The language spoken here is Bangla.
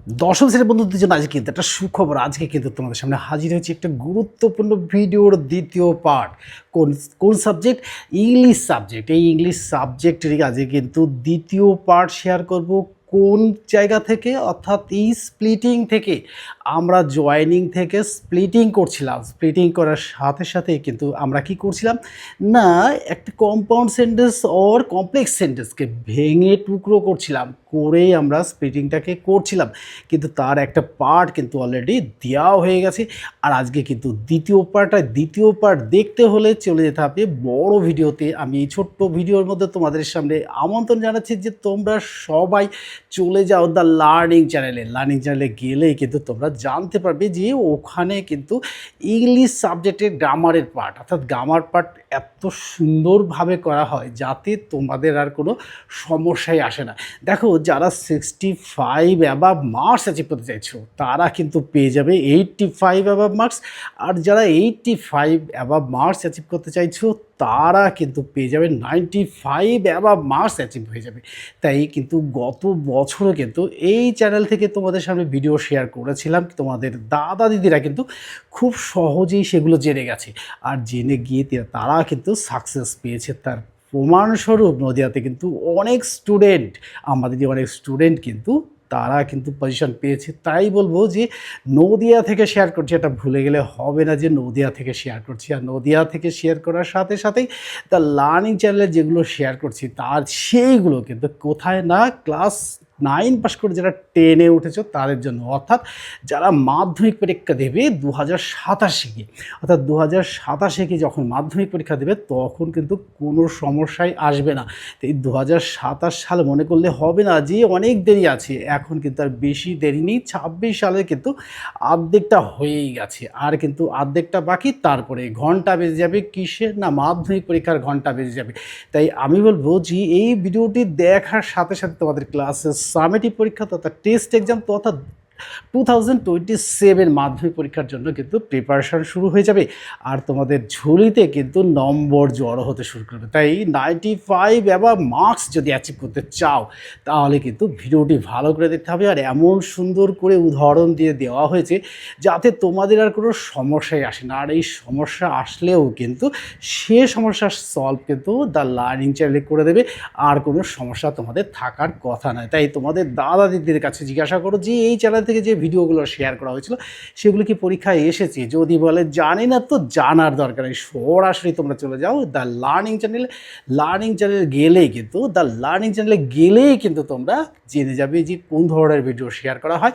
দশম শ্রেণীর বন্ধুদের জন্য আজকে কিন্তু একটা সুখবর। আজকে কিন্তু তোমাদের সামনে হাজির হয়েছে একটা গুরুত্বপূর্ণ ভিডিওর দ্বিতীয় পার্ট। কোন কোন সাবজেক্ট? English subject. এই ইংলিশ সাবজেক্টের আজকে কিন্তু দ্বিতীয় পার্ট শেয়ার করব। কোন জায়গা থেকে? অর্থাৎ এই স্প্লিটিং থেকে আমরা জয়েনিং থেকে স্প্লিটিং করছিলাম। স্প্লিটিং করার সাথে সাথে কিন্তু আমরা কি করছিলাম না, একটা কম্পাউন্ড সেন্টেন্স অর কমপ্লেক্স সেন্টেন্সকে ভেঙে টুকরো করছিলাম, করেই আমরা স্প্লিটিংটাকে করছিলাম। কিন্তু তার একটা পার্ট কিন্তু অলরেডি দেওয়া হয়ে গেছে। আর আজকে কিন্তু দ্বিতীয় পার্ট দেখতে হলে চলে যেতে হবে বড় ভিডিওতে। আমি এই ছোট্ট ভিডিওর মধ্যে তোমাদের সামনে আমন্ত্রণ জানাচ্ছি যে তোমরা সবাই চলে যাও দ্য লার্নিং চ্যানেলে গেলেই কিন্তু তোমরা জানতে পারবে যে ওখানে কিন্তু ইংলিশ সাবজেক্টের গ্রামারের পার্ট, অর্থাৎ গ্রামার পার্ট এত সুন্দরভাবে করা হয় যাতে তোমাদের আর কোনো সমস্যাই আসে না। দেখো, যারা 65 অ্যাবাভ মার্কস অ্যাচিভ করতে চাইছো তারা কিন্তু পেয়ে যাবে 85 অ্যাবাভ মার্কস। আর যারা 85 অ্যাবাভ মার্কস অ্যাচিভ করতে চাইছো তারা কিন্তু পেয়ে যাবে 95 অ্যাবাভ মার্কস অ্যাচিভ হয়ে যাবে। তাই কিন্তু গত বছরও কিন্তু এই চ্যানেল থেকে তোমাদের সামনে ভিডিও শেয়ার করেছিলাম। তোমাদের দাদা দিদিরা কিন্তু খুব সহজেই সেগুলো জেনে গেছে, আর জেনে গিয়ে তারা কিন্তু সাকসেস পেয়েছে। তার প্রমাণস্বরূপ নদিয়াতে কিন্তু অনেক স্টুডেন্ট কিন্তু তারা কিন্তু পজিশন পেয়েছে। তাই বলবো যে নদিয়া থেকে শেয়ার করছি, এটা ভুলে গেলে হবে না যে নদিয়া থেকে শেয়ার করছি। আর নদিয়া থেকে শেয়ার করার সাথে সাথেই দ্য লার্নিং চ্যানেলে যেগুলো শেয়ার করছি তার সেইগুলো কিন্তু কোথায় না, ক্লাস 9 পাস করে যারা 10-এ উঠেছো তাদের জন্য, অর্থাৎ যারা মাধ্যমিক পরীক্ষা দেবে 2027 গিয়ে, অর্থাৎ 2027 কি যখন মাধ্যমিক পরীক্ষা দেবে তখন কিন্তু কোনো সমস্যাই আসবে না। তো এই 2027 সাল মনে করলে হবে না যে অনেক দেরি আছে। এখন কিন্তু আর বেশি দেরি নেই, 26 সালে কিন্তু অর্ধেকটা হয়েই গেছে, আর কিন্তু অর্ধেকটা বাকি। তারপরে ঘন্টা বেজে যাবে কিসের না, মাধ্যমিক পরীক্ষার ঘন্টা বেজে যাবে। তাই আমি বলবো যে এই ভিডিওটি দেখার সাথে সাথে তোমাদের ক্লাসের সামেটিভ পরীক্ষা তথা টেস্ট এক্সাম তথা 2027 মাধ্যমিক পরীক্ষার জন্য কিন্তু প্রিপারেশান শুরু হয়ে যাবে। আর তোমাদের ঝুলিতে কিন্তু নম্বর জড়ো হতে শুরু করবে। তাই 95 অ্যাবাভ মার্কস যদি অ্যাচিভ করতে চাও তাহলে কিন্তু ভিডিওটি ভালো করে দেখতে হবে। আর এমন সুন্দর করে উদাহরণ দিয়ে দেওয়া হয়েছে যাতে তোমাদের আর কোনো সমস্যাই আসে না। আর এই সমস্যা আসলেও কিন্তু সে সমস্যার সলভ কিন্তু দ্য লার্নিং চ্যানেলে করে দেবে, আর কোনো সমস্যা তোমাদের থাকার কথা নয়। তাই তোমাদের দাদা দিদির কাছে জিজ্ঞাসা করো যে এই চ্যানেল থেকে যে ভিডিওগুলো শেয়ার করা হয়েছিল সেগুলো কি পরীক্ষায় এসেছে। যদি বলে জানি না, তো জানার দরকার নেই, সরাসরি তোমরা চলে যাও দ্য লার্নিং চ্যানেলে গেলেই কিন্তু তোমরা জেনে যাবে যে কোন ধরনের ভিডিও শেয়ার করা হয়।